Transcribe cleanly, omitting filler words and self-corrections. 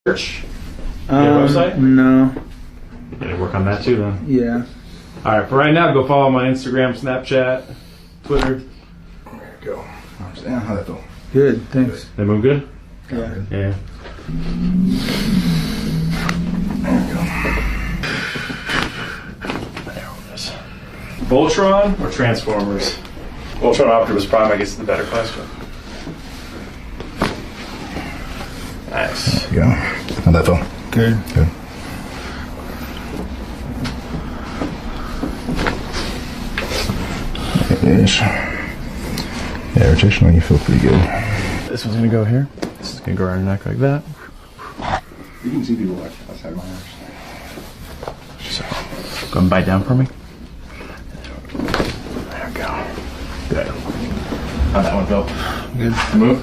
Search. You have a website? No. Gotta work on that too then. Yeah. Alright, for right now, go follow my Instagram, Snapchat, Twitter. There you go. How'd that feel? Good, thanks. They move good? Yeah. Yeah. There you go. There it is. Voltron or Transformers? Voltron Optimus Prime, I guess, is the better question. Nice. There you go. How'd that feel? Good. Good. Yes. Yeah, rotationally you feel pretty good. This one's gonna go here. This is gonna go around your neck like that. You can see people outside my house. So, go and bite down for me. There we go. Good. How'd that one feel? Good. Move.